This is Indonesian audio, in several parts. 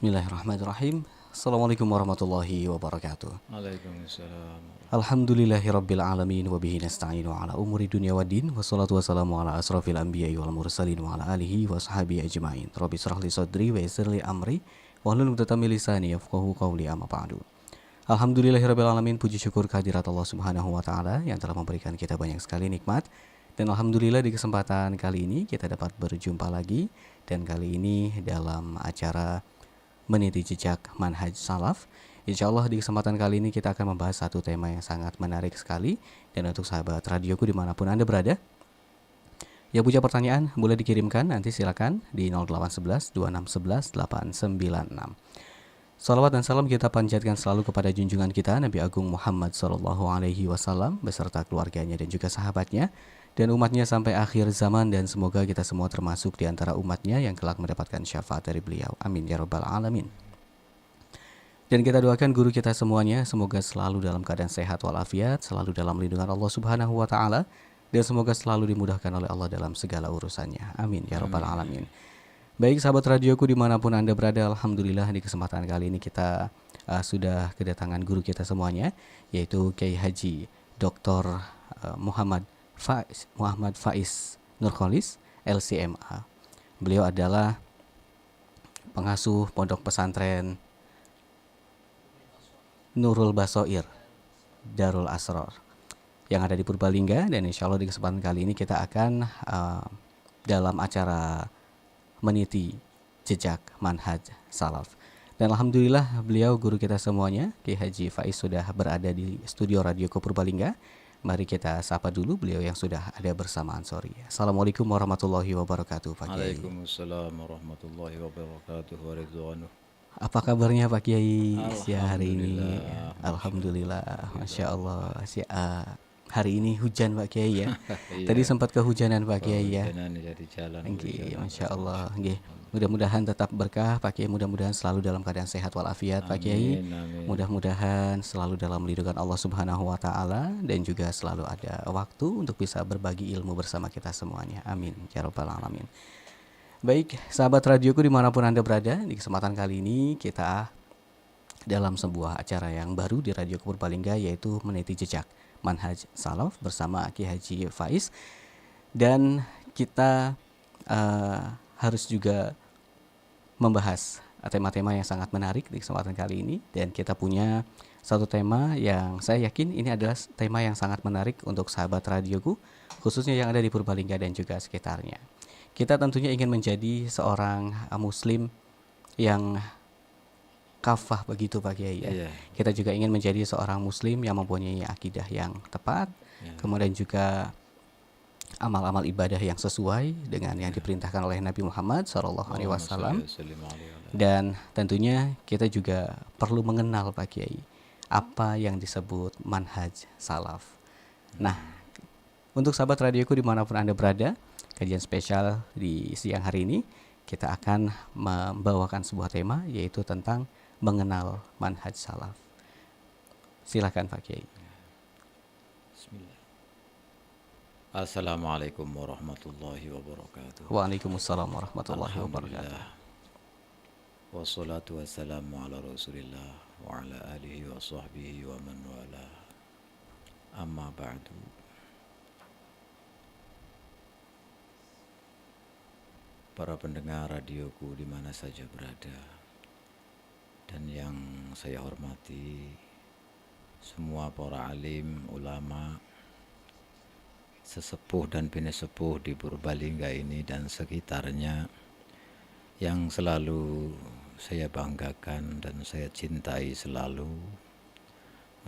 Bismillahirrahmanirrahim. Assalamualaikum warahmatullahi wabarakatuh. Waalaikumsalam. Alhamdulillahirabbil alamin wa bihi nasta'inu ala umuri dunya waddin wassalatu wassalamu ala asrafil anbiya'i wal mursalin wa ala alihi wa sahbihi ajmain. Rabbi shrah li sadri wa yassir li amri wahlul 'uqdatam min lisani yafqahu qawli amma ba'du. Alhamdulillahirabbil alamin, puji syukur kehadirat Allah Subhanahu wa taala yang telah memberikan kita banyak sekali nikmat. Dan alhamdulillah di kesempatan kali ini kita dapat berjumpa lagi, dan kali ini dalam acara Meniti Jejak Manhaj Salaf. Insya Allah di kesempatan kali ini kita akan membahas satu tema yang sangat menarik sekali. Dan untuk sahabat radioku dimanapun Anda berada, yang punya pertanyaan boleh dikirimkan, nanti silakan di 0811 2611 896. Salawat dan salam kita panjatkan selalu kepada junjungan kita Nabi Agung Muhammad SAW beserta keluarganya dan juga sahabatnya dan umatnya sampai akhir zaman, dan semoga kita semua termasuk di antara umatnya yang kelak mendapatkan syafaat dari beliau. Amin ya rabbal alamin. Dan kita doakan guru kita semuanya semoga selalu dalam keadaan sehat walafiat, selalu dalam lindungan Allah Subhanahu wa taala, dan semoga selalu dimudahkan oleh Allah dalam segala urusannya. Amin ya rabbal alamin. Baik sahabat radioku dimanapun Anda berada, alhamdulillah di kesempatan kali ini kita sudah kedatangan guru kita semuanya, yaitu Kiai Haji Dr. Muhammad Faiz Nurkholis LCMA. Beliau adalah pengasuh pondok pesantren Nurul Basoir Darul Asror yang ada di Purbalingga, dan insya Allah di kesempatan kali ini kita akan dalam acara Meniti Jejak Manhaj Salaf. Dan alhamdulillah beliau guru kita semuanya, Kiai Haji Faiz, sudah berada di studio Radio Purbalingga. Mari kita sapa dulu beliau yang sudah ada bersamaan sore. Assalamualaikum warahmatullahi wabarakatuh Pak Kiai. Waalaikumsalam warahmatullahi wabarakatuh waridwanuh. Apa kabarnya Pak Kiai siang hari ini? Alhamdulillah, Masya Allah. Hari ini hujan Pak Kiai ya. Tadi sempat kehujanan Pak Kiai ya. Jadi jalan. Masya Allah. Mudah-mudahan tetap berkah Pak Kiai. Mudah-mudahan selalu dalam keadaan sehat walafiat Pak Kiai. Mudah-mudahan selalu dalam lindungan Allah Subhanahu wa taala, dan juga selalu ada waktu untuk bisa berbagi ilmu bersama kita semuanya. Amin ya rabbal alamin. Baik sahabat radioku dimanapun Anda berada, di kesempatan kali ini kita dalam sebuah acara yang baru di Radio Purbalingga, yaitu Meniti Jejak Manhaj Salaf bersama Kiai Haji Faiz. Dan kita harus juga membahas tema-tema yang sangat menarik di kesempatan kali ini. Dan kita punya satu tema yang saya yakin ini adalah tema yang sangat menarik untuk sahabat radioku, khususnya yang ada di Purbalingga dan juga sekitarnya. Kita tentunya ingin menjadi seorang muslim yang kafah begitu Pak Kiai ya. Kita juga ingin menjadi seorang muslim yang mempunyai akidah yang tepat, kemudian juga amal-amal ibadah yang sesuai dengan yang diperintahkan oleh Nabi Muhammad SAW. Dan tentunya kita juga perlu mengenal Pak Kiai apa yang disebut manhaj salaf. Nah, untuk sahabat radioku dimanapun Anda berada, kajian spesial di siang hari ini kita akan membawakan sebuah tema, yaitu tentang mengenal manhaj salaf. Silakan Pak Kiai. Bismillah. Assalamualaikum warahmatullahi wabarakatuh. Waalaikumsalam warahmatullahi wabarakatuh. Wassalatu wassalamu ala Rasulillah wa ala alihi wa sahbihi wa man wala. Amma ba'du. Para pendengar radioku di mana saja berada, dan yang saya hormati semua para alim, ulama, sesepuh dan bini sepuh di Purbalingga ini dan sekitarnya, yang selalu saya banggakan dan saya cintai selalu.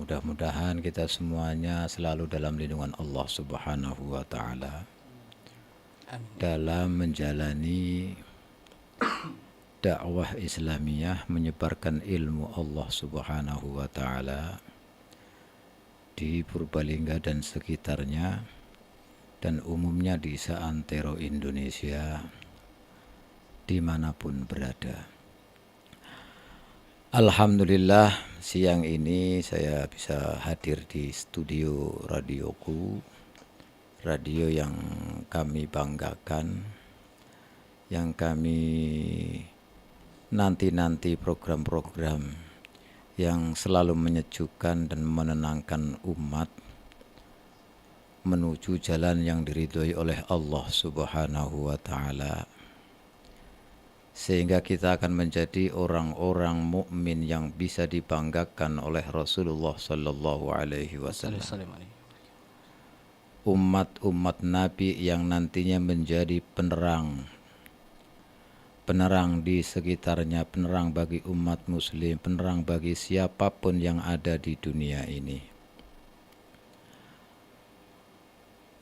Mudah-mudahan kita semuanya selalu dalam lindungan Allah Subhanahu wa ta'ala dalam menjalani dakwah Islamiyah, menyebarkan ilmu Allah Subhanahu wa ta'ala di Purbalingga dan sekitarnya, dan umumnya di seantero Indonesia dimanapun berada. Alhamdulillah siang ini saya bisa hadir di studio radioku, radio yang kami banggakan, yang kami nanti-nanti program-program yang selalu menyejukkan dan menenangkan umat menuju jalan yang diridhoi oleh Allah Subhanahu wa taala, sehingga kita akan menjadi orang-orang mukmin yang bisa dibanggakan oleh Rasulullah sallallahu alaihi wasallam. Umat-umat Nabi yang nantinya menjadi penerang di sekitarnya, penerang bagi umat muslim, penerang bagi siapapun yang ada di dunia ini.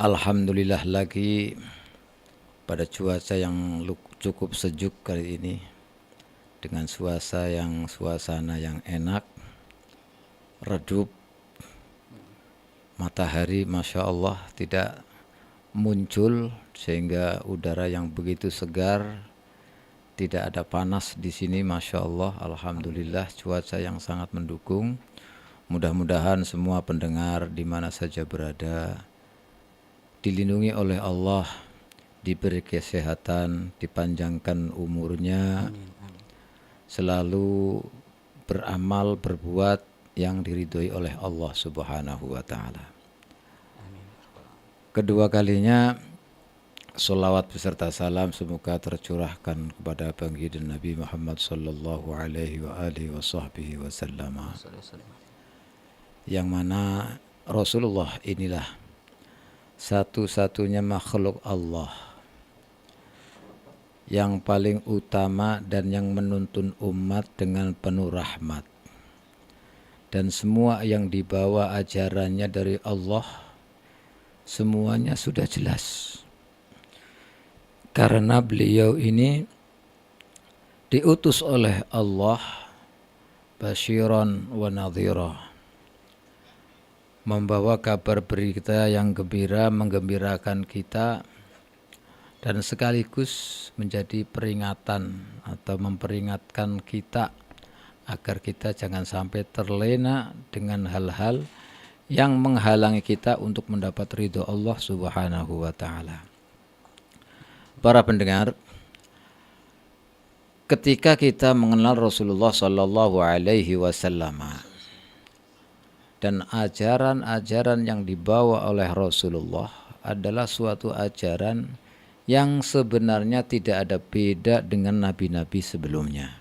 Alhamdulillah lagi pada cuaca yang cukup sejuk kali ini, dengan suasana yang enak, redup, matahari Masya Allah tidak muncul, sehingga udara yang begitu segar, tidak ada panas di sini, Masya Allah. Alhamdulillah cuaca yang sangat mendukung. Mudah-mudahan semua pendengar di mana saja berada dilindungi oleh Allah, diberi kesehatan, dipanjangkan umurnya, selalu beramal, berbuat yang diridhoi oleh Allah Subhanahu wa taala. Kedua kalinya sholawat beserta salam semoga tercurahkan kepada baginda Nabi Muhammad sallallahu alaihi wa alihi wasallam, yang mana Rasulullah inilah satu-satunya makhluk Allah yang paling utama dan yang menuntun umat dengan penuh rahmat, dan semua yang dibawa ajarannya dari Allah semuanya sudah jelas, karena beliau ini diutus oleh Allah basyiran wa nadhira, membawa kabar berita yang gembira, menggembirakan kita, dan sekaligus menjadi peringatan atau memperingatkan kita agar kita jangan sampai terlena dengan hal-hal yang menghalangi kita untuk mendapat ridho Allah Subhanahu wa taala. Para pendengar, ketika kita mengenal Rasulullah sallallahu alaihi wasallam dan ajaran-ajaran yang dibawa oleh Rasulullah adalah suatu ajaran yang sebenarnya tidak ada beda dengan nabi-nabi sebelumnya.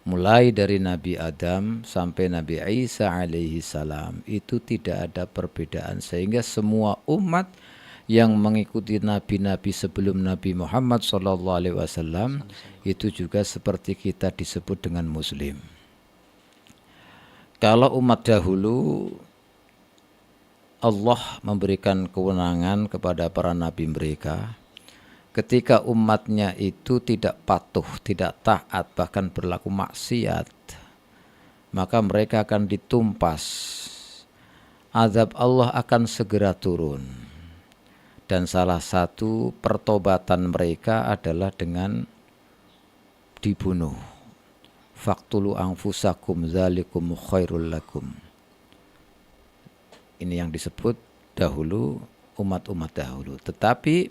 Mulai dari Nabi Adam sampai Nabi Isa alaihi salam, itu tidak ada perbedaan, sehingga semua umat yang mengikuti nabi-nabi sebelum Nabi Muhammad SAW itu juga seperti kita disebut dengan muslim. Kalau umat dahulu Allah memberikan kewenangan kepada para nabi mereka, ketika umatnya itu tidak patuh, tidak taat, bahkan berlaku maksiat, maka mereka akan ditumpas. Azab Allah akan segera turun. Dan salah satu pertobatan mereka adalah dengan dibunuh. Faqtulu anfusakum dzalikum khairul lakum. Ini yang disebut dahulu umat-umat dahulu. Tetapi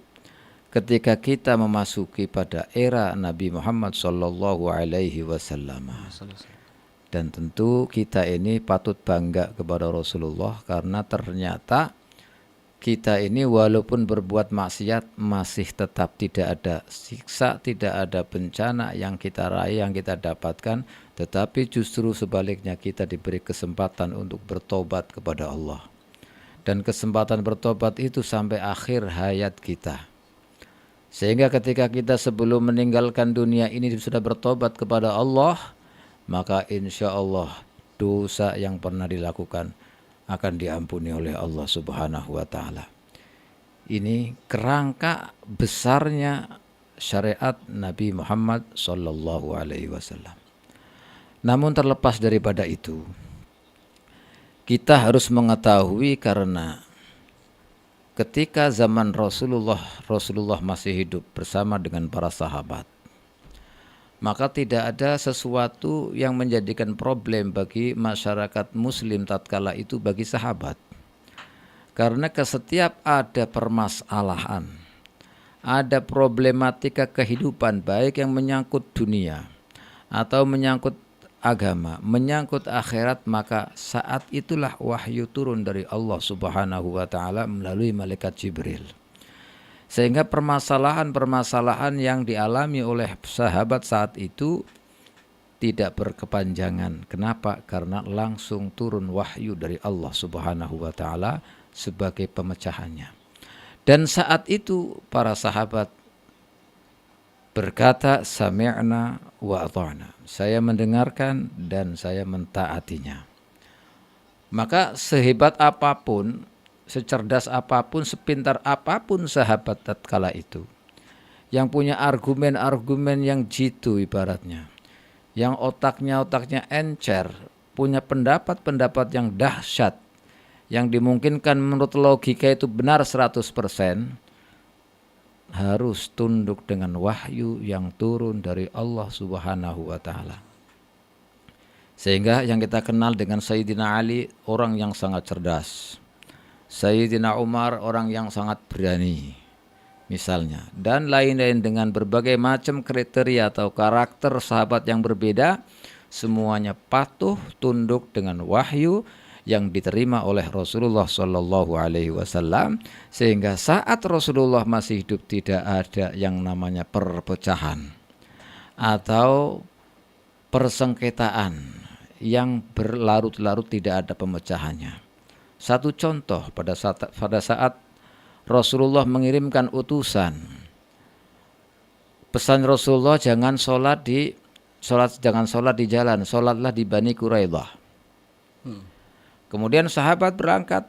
ketika kita memasuki pada era Nabi Muhammad sallallahu alaihi wasallam, dan tentu kita ini patut bangga kepada Rasulullah, karena ternyata kita ini walaupun berbuat maksiat masih tetap tidak ada siksa, tidak ada bencana yang kita raih, yang kita dapatkan, tetapi justru sebaliknya kita diberi kesempatan untuk bertobat kepada Allah. Dan kesempatan bertobat itu sampai akhir hayat kita. Sehingga ketika kita sebelum meninggalkan dunia ini sudah bertobat kepada Allah, maka insya Allah dosa yang pernah dilakukan akan diampuni oleh Allah Subhanahu wa taala. Ini kerangka besarnya syariat Nabi Muhammad sallallahu alaihi wasallam. Namun terlepas daripada itu, kita harus mengetahui, karena ketika zaman Rasulullah masih hidup bersama dengan para sahabat, maka tidak ada sesuatu yang menjadikan problem bagi masyarakat muslim tatkala itu bagi sahabat. Karena setiap ada permasalahan, ada problematika kehidupan baik yang menyangkut dunia atau menyangkut agama, menyangkut akhirat, maka saat itulah wahyu turun dari Allah Subhanahu wa taala melalui malaikat Jibril. Sehingga permasalahan-permasalahan yang dialami oleh sahabat saat itu tidak berkepanjangan. Kenapa? Karena langsung turun wahyu dari Allah Subhanahu wa taala sebagai pemecahannya. Dan saat itu para sahabat berkata, sami'na wa ata'na. Saya mendengarkan dan saya mentaatinya. Maka sehebat apapun, secerdas apapun, sepintar apapun sahabat tatkala itu, yang punya argumen-argumen yang jitu ibaratnya, yang otaknya encer, punya pendapat-pendapat yang dahsyat, yang dimungkinkan menurut logika itu benar 100%, harus tunduk dengan wahyu yang turun dari Allah Subhanahu wa taala. Sehingga yang kita kenal dengan Sayyidina Ali, orang yang sangat cerdas. Sayyidina Umar, orang yang sangat berani misalnya, dan lain-lain dengan berbagai macam kriteria atau karakter sahabat yang berbeda, semuanya patuh tunduk dengan wahyu yang diterima oleh Rasulullah Shallallahu Alaihi Wasallam, sehingga saat Rasulullah masih hidup tidak ada yang namanya perpecahan atau persengketaan yang berlarut-larut, tidak ada pemecahannya. Satu contoh, pada saat Rasulullah mengirimkan utusan, pesan Rasulullah jangan sholat di jalan, sholatlah di Bani Quraidah. Kemudian sahabat berangkat.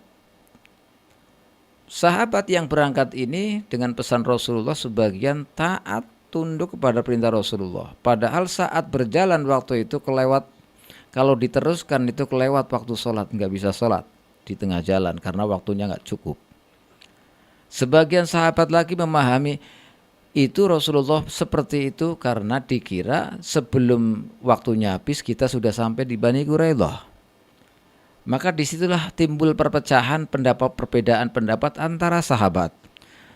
Sahabat yang berangkat ini dengan pesan Rasulullah sebagian taat tunduk kepada perintah Rasulullah. Padahal saat berjalan waktu itu kelewat, kalau diteruskan itu kelewat waktu sholat, nggak bisa sholat di tengah jalan karena waktunya nggak cukup. Sebagian sahabat lagi memahami itu Rasulullah seperti itu karena dikira sebelum waktunya habis kita sudah sampai di Bani Quraidah. Maka disitulah timbul perpecahan pendapat, perbedaan pendapat antara sahabat.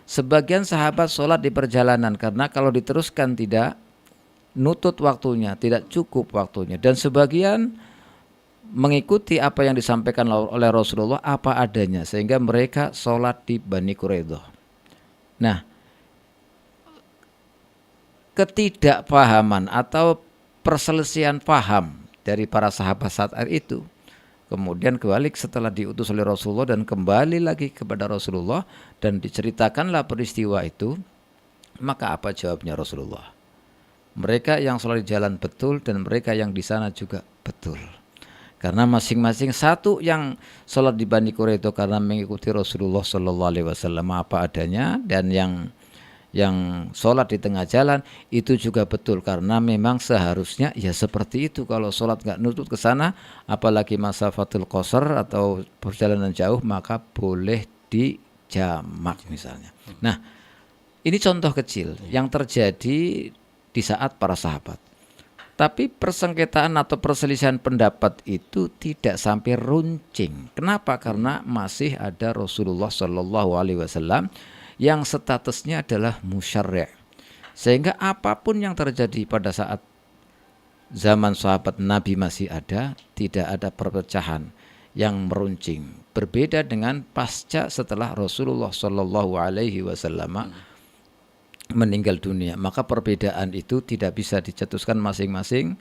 Sebagian sahabat sholat di perjalanan karena kalau diteruskan tidak nutut waktunya, tidak cukup waktunya. Dan sebagian mengikuti apa yang disampaikan oleh Rasulullah apa adanya, sehingga mereka sholat di Bani Quraidah. Nah, ketidakpahaman atau perselisihan paham dari para sahabat saat itu kemudian kebalik setelah diutus oleh Rasulullah dan kembali lagi kepada Rasulullah dan diceritakanlah peristiwa itu. Maka apa jawabnya Rasulullah? Mereka yang sholat di jalan betul dan mereka yang di sana juga betul. Karena masing-masing, satu yang sholat di Bani Quraidah karena mengikuti Rasulullah Shallallahu Alaihi Wasallam apa adanya, dan yang sholat di tengah jalan itu juga betul karena memang seharusnya ya seperti itu. Kalau sholat nggak nutut ke sana, apalagi masafatul qasar atau perjalanan jauh, maka boleh dijamak misalnya. Nah, ini contoh kecil yang terjadi di saat para sahabat. Tapi persengketaan atau perselisihan pendapat itu tidak sampai runcing. Kenapa? Karena masih ada Rasulullah Shallallahu Alaihi Wasallam yang statusnya adalah musyarri'. Sehingga apapun yang terjadi pada saat zaman sahabat Nabi masih ada, tidak ada perpecahan yang meruncing. Berbeda dengan pasca setelah Rasulullah Shallallahu Alaihi Wasallam meninggal dunia, maka perbedaan itu tidak bisa dicetuskan masing-masing,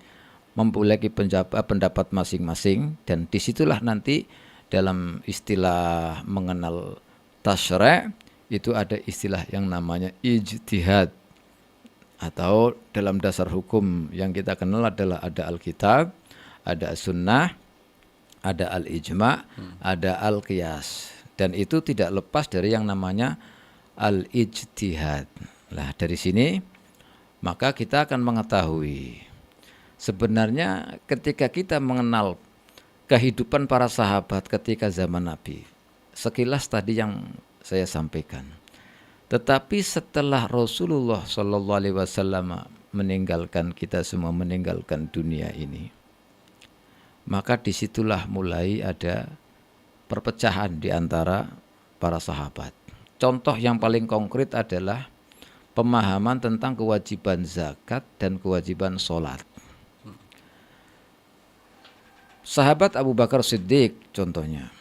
memiliki pendapat masing-masing, dan disitulah nanti dalam istilah mengenal tasyri' itu ada istilah yang namanya ijtihad, atau dalam dasar hukum yang kita kenal adalah ada Alkitab, ada Sunnah, ada Al-Ijma', ada Al-Qiyas, dan itu tidak lepas dari yang namanya Al-Ijtihad. Nah, dari sini maka kita akan mengetahui sebenarnya ketika kita mengenal kehidupan para sahabat ketika zaman Nabi, sekilas tadi yang saya sampaikan. Tetapi setelah Rasulullah Shallallahu Alaihi Wasallam meninggalkan kita semua, meninggalkan dunia ini, maka disitulah mulai ada perpecahan di antara para sahabat. Contoh yang paling konkret adalah pemahaman tentang kewajiban zakat dan kewajiban sholat. Sahabat Abu Bakar Siddiq contohnya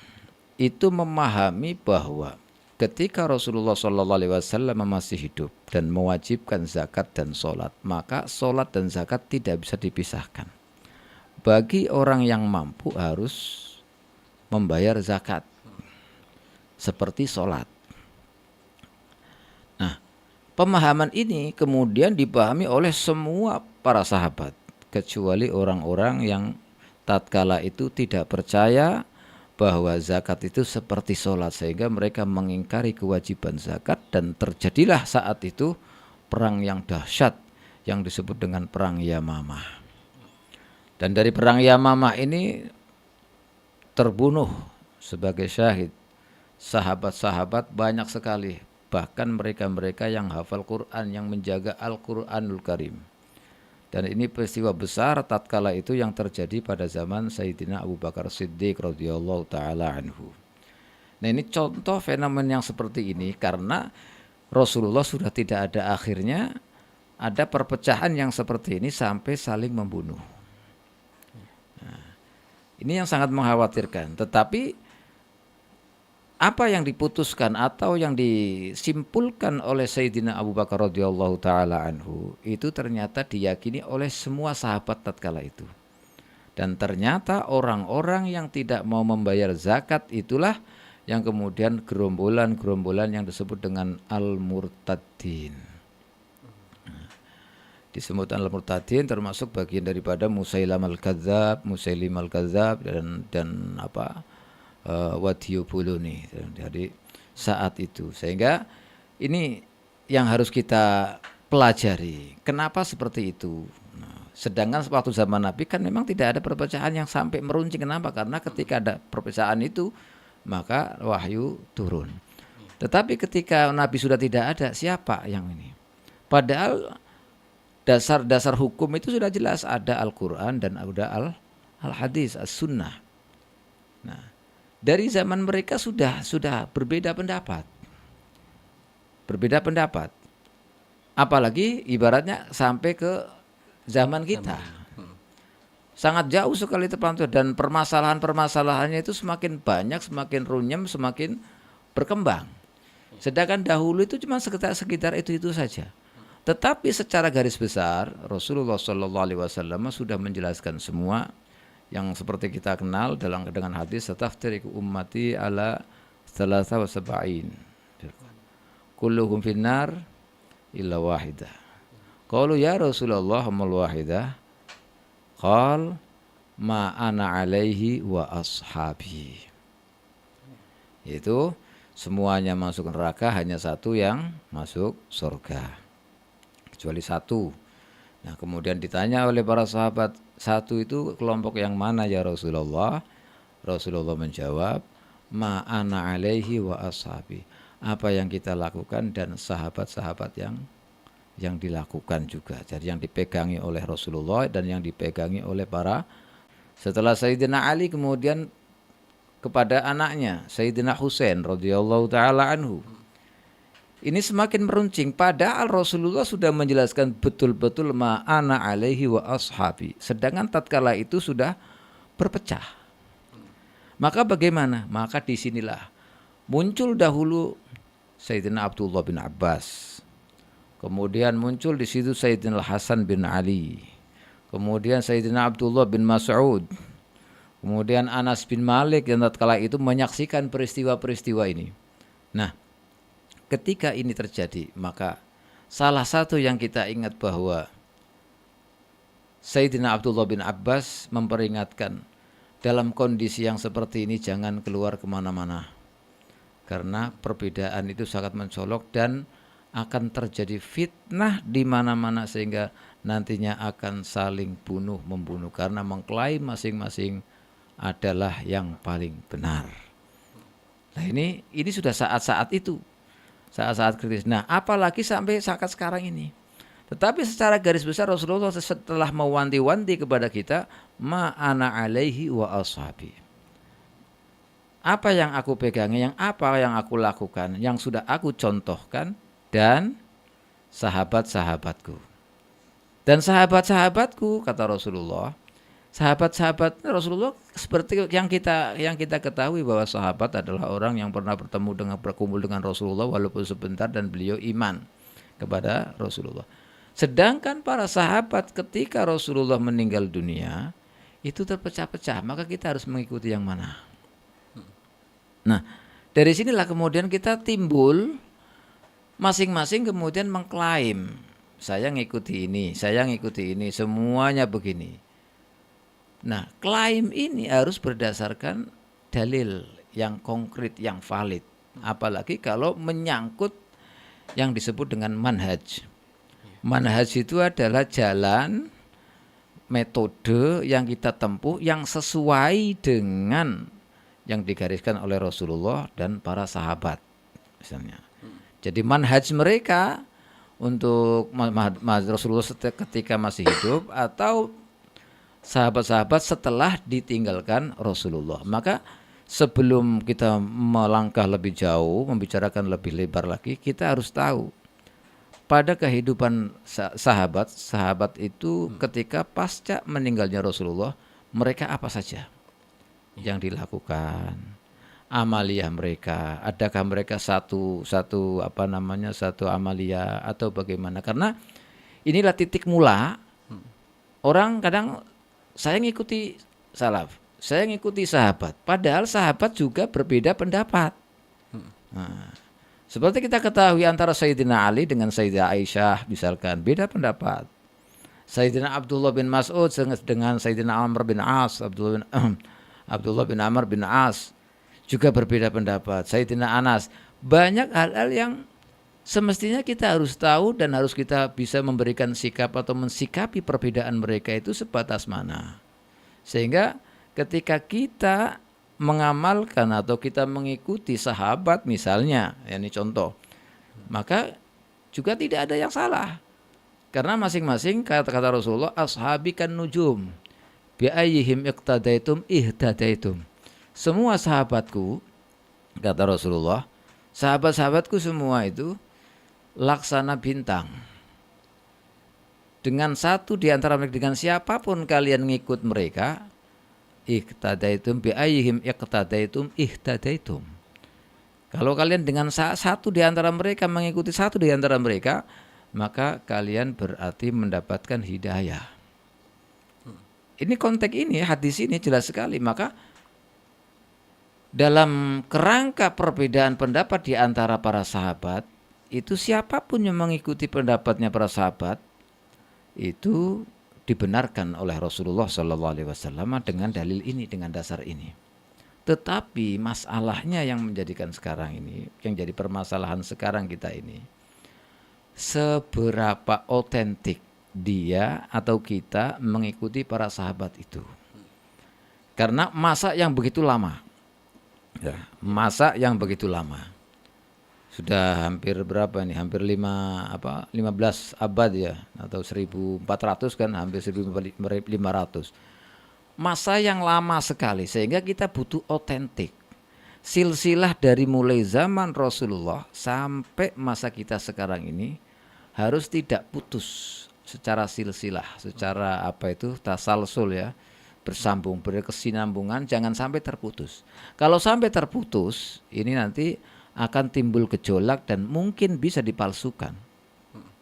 itu memahami bahwa ketika Rasulullah SAW masih hidup dan mewajibkan zakat dan sholat, maka sholat dan zakat tidak bisa dipisahkan. Bagi orang yang mampu harus membayar zakat seperti sholat. Nah, pemahaman ini kemudian dipahami oleh semua para sahabat, kecuali orang-orang yang tatkala itu tidak percaya bahwa zakat itu seperti sholat, sehingga mereka mengingkari kewajiban zakat, dan terjadilah saat itu perang yang dahsyat yang disebut dengan perang Yamamah. Dan dari perang Yamamah ini terbunuh sebagai syahid sahabat-sahabat banyak sekali, bahkan mereka-mereka yang hafal Quran, yang menjaga Al-Quranul Karim. Dan ini peristiwa besar tatkala itu yang terjadi pada zaman Sayyidina Abu Bakar Siddiq radhiyallahu taala anhu. Nah, ini contoh fenomena yang seperti ini karena Rasulullah sudah tidak ada akhirnya, ada perpecahan yang seperti ini sampai saling membunuh. Nah, ini yang sangat mengkhawatirkan. Tetapi apa yang diputuskan atau yang disimpulkan oleh Sayyidina Abu Bakar radhiyallahu taala anhu itu ternyata diyakini oleh semua sahabat tatkala itu. Dan ternyata orang-orang yang tidak mau membayar zakat itulah yang kemudian gerombolan-gerombolan yang disebut dengan al-murtadin. Disebut al-murtadin termasuk bagian daripada Musailim al-Kadzab dan Wadyubuluni. Jadi saat itu, sehingga ini yang harus kita pelajari. Kenapa seperti itu? Nah, sedangkan waktu zaman Nabi kan memang tidak ada perpecahan yang sampai meruncing. Kenapa? Karena ketika ada perpecahan itu maka wahyu turun. Tetapi ketika Nabi sudah tidak ada, siapa yang ini? Padahal dasar-dasar hukum itu sudah jelas, ada Al-Quran dan ada Al-Hadis, As-Sunnah. Nah, dari zaman mereka sudah berbeda pendapat. Berbeda pendapat. Apalagi ibaratnya sampai ke zaman kita. Sangat jauh sekali terpantau, dan permasalahan-permasalahannya itu semakin banyak, semakin runyam, semakin berkembang. Sedangkan dahulu itu cuma sekitar itu saja. Tetapi secara garis besar Rasulullah SAW sudah menjelaskan semua yang seperti kita kenal dengan hadis taftariqu ummati ala 73 kulluhum finnar illa wahidah. Qalu ya Rasulullah mal wahidah? Qal ma ana alaihi wa ashabi. Itu semuanya masuk neraka, hanya satu yang masuk surga, kecuali satu. Nah, kemudian ditanya oleh para sahabat, satu itu kelompok yang mana ya Rasulullah? Rasulullah menjawab, ma ana alaihi wa ashabi. Apa yang kita lakukan dan sahabat-sahabat yang dilakukan juga. Jadi yang dipegangi oleh Rasulullah dan yang dipegangi oleh para. Setelah Sayyidina Ali kemudian kepada anaknya Sayyidina Husain radhiyallahu taala anhu. Ini semakin meruncing, padahal Rasulullah sudah menjelaskan betul-betul ma'ana alaihi wa ashabi. Sedangkan tatkala itu sudah berpecah. Maka bagaimana? Maka disinilah muncul dahulu Sayyidina Abdullah bin Abbas. Kemudian muncul di situ Sayyidina Hasan bin Ali. Kemudian Sayyidina Abdullah bin Mas'ud. Kemudian Anas bin Malik yang tatkala itu menyaksikan peristiwa-peristiwa ini. Nah, ketika ini terjadi, maka salah satu yang kita ingat bahwa Sayyidina Abdullah bin Abbas memperingatkan, dalam kondisi yang seperti ini jangan keluar kemana-mana, karena perbedaan itu sangat mencolok dan akan terjadi fitnah di mana-mana, sehingga nantinya akan saling bunuh-membunuh karena mengklaim masing-masing adalah yang paling benar. Nah, ini sudah saat-saat itu. Saat-saat kritis. Nah, apalagi sampai saat sekarang ini. Tetapi secara garis besar Rasulullah setelah mewanti-wanti kepada kita, ma'ana alaihi wa ashabi. Apa yang aku pegangi, apa yang aku lakukan, yang sudah aku contohkan, dan sahabat-sahabatku. Dan sahabat-sahabatku, kata Rasulullah, Sahabat-sahabat Rasulullah seperti yang kita ketahui bahwa sahabat adalah orang yang pernah berkumpul dengan Rasulullah walaupun sebentar dan beliau iman kepada Rasulullah. Sedangkan para sahabat ketika Rasulullah meninggal dunia itu terpecah-pecah, maka kita harus mengikuti yang mana? Nah, dari sinilah kemudian kita timbul masing-masing kemudian mengklaim, saya ngikuti ini, semuanya begini. Nah, klaim ini harus berdasarkan dalil yang konkret, yang valid. Apalagi kalau menyangkut yang disebut dengan manhaj. Manhaj itu adalah jalan, metode yang kita tempuh yang sesuai dengan yang digariskan oleh Rasulullah dan para sahabat misalnya. Jadi manhaj mereka untuk Rasulullah ketika masih hidup atau sahabat-sahabat setelah ditinggalkan Rasulullah. Maka sebelum kita melangkah lebih jauh, membicarakan lebih lebar lagi, kita harus tahu pada kehidupan sahabat itu ketika pasca meninggalnya Rasulullah, mereka apa saja yang dilakukan, amaliyah mereka, adakah mereka satu amaliyah atau bagaimana? Karena inilah titik mula orang kadang saya ngikuti salaf, saya ngikuti sahabat, padahal sahabat juga berbeda pendapat. Nah, seperti kita ketahui antara Sayyidina Ali dengan Sayyidah Aisyah misalkan beda pendapat. Sayyidina Abdullah bin Mas'ud dengan Sayyidina Amr bin As, Abdullah bin Amr bin As juga berbeda pendapat. Sayyidina Anas, banyak hal-hal yang semestinya kita harus tahu dan harus kita bisa memberikan sikap atau mensikapi perbedaan mereka itu sebatas mana. Sehingga ketika kita mengamalkan atau kita mengikuti sahabat misalnya, ini contoh, maka juga tidak ada yang salah. Karena masing-masing kata-kata Rasulullah, ashabi kan nujum, bi'ayyihim iqtadaitum ihtadaitum. Semua sahabatku, kata Rasulullah, sahabat-sahabatku semua itu laksana bintang. Dengan satu di antara mereka, dengan siapapun kalian ngikut mereka, iqtadaitum bi'ayyihim iqtadaitum ihtadaitum. Kalau kalian dengan satu di antara mereka mengikuti satu di antara mereka, maka kalian berarti mendapatkan hidayah. Ini konteks ini, hadis ini jelas sekali. Maka dalam kerangka perbedaan pendapat di antara para sahabat, itu siapapun yang mengikuti pendapatnya para sahabat itu dibenarkan oleh Rasulullah SAW dengan dalil ini, dengan dasar ini. Tetapi masalahnya yang menjadikan sekarang ini, yang jadi permasalahan sekarang kita ini, seberapa otentik dia atau kita mengikuti para sahabat itu. Karena masa yang begitu lama, masa yang begitu lama. Sudah hampir berapa ini? Hampir 15 abad ya, atau 1400 kan, hampir 1500. Masa yang lama sekali sehingga kita butuh otentik. Silsilah dari mulai zaman Rasulullah sampai masa kita sekarang ini harus tidak putus secara silsilah, secara tasalsul ya, bersambung, berkesinambungan, jangan sampai terputus. Kalau sampai terputus, ini nanti akan timbul gejolak dan mungkin bisa dipalsukan.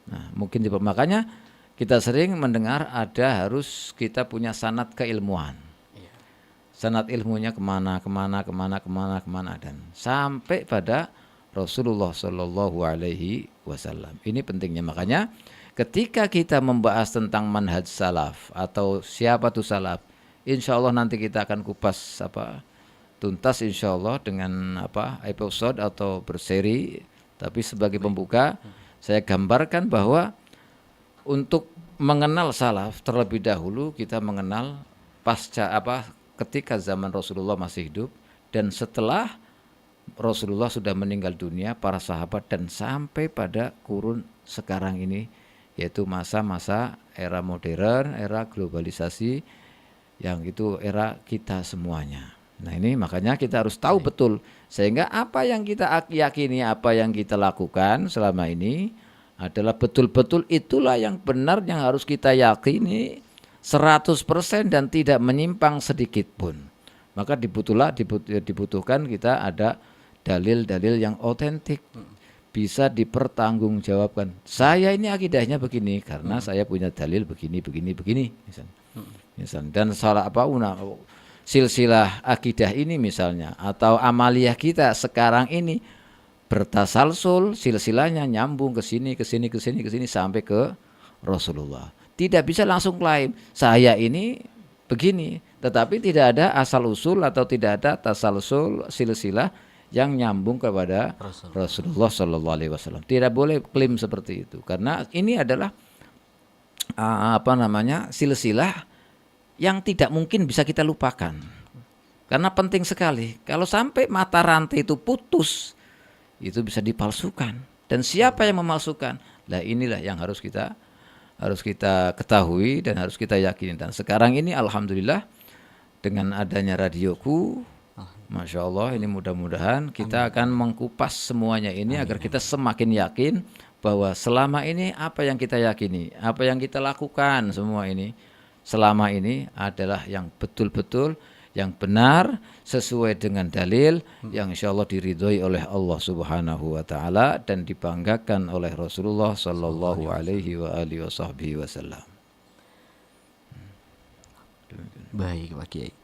Nah, makanya kita sering mendengar harus kita punya sanad keilmuan. Sanad ilmunya kemana dan sampai pada Rasulullah Shallallahu Alaihi Wasallam. Ini pentingnya. Makanya ketika kita membahas tentang manhaj salaf atau siapa tuh salaf, insya Allah nanti kita akan kupas tuntas insya Allah dengan episode atau berseri. Tapi sebagai pembuka saya gambarkan bahwa untuk mengenal salaf terlebih dahulu kita mengenal ketika zaman Rasulullah masih hidup dan setelah Rasulullah sudah meninggal dunia, para sahabat dan sampai pada kurun sekarang ini, yaitu masa-masa era modern, era globalisasi, yang itu era kita semuanya. Nah ini makanya kita harus tahu betul, sehingga apa yang kita yakini, apa yang kita lakukan selama ini adalah betul-betul itulah yang benar, yang harus kita yakini 100% dan tidak menyimpang sedikit pun. Maka dibutuhkan kita ada dalil-dalil yang otentik, bisa dipertanggungjawabkan. Saya ini akidahnya begini karena saya punya dalil begini misalnya. Dan salah apa silsilah akidah ini misalnya atau amaliyah kita sekarang ini bertasalsul, silsilahnya nyambung ke sini sampai ke Rasulullah. Tidak bisa langsung klaim saya ini begini, tetapi tidak ada asal usul atau tidak ada tasalsul silsilah yang nyambung kepada Rasulullah Shallallahu Alaihi Wasallam. Tidak boleh klaim seperti itu karena ini adalah silsilah yang tidak mungkin bisa kita lupakan. Karena penting sekali. Kalau sampai mata rantai itu putus, itu bisa dipalsukan. Dan siapa yang memalsukan? Nah, inilah yang harus kita ketahui dan harus kita yakini. Dan sekarang ini alhamdulillah dengan adanya radioku, Masya Allah, ini mudah-mudahan kita akan mengkupas semuanya ini agar kita semakin yakin bahwa selama ini apa yang kita yakini, apa yang kita lakukan semua ini selama ini adalah yang betul-betul, yang benar, sesuai dengan dalil yang insya Allah diridhoi oleh Allah Subhanahu wa Ta'ala dan dibanggakan oleh Rasulullah Sallallahu Alaihi Wasallam. Baik Pak Kiai,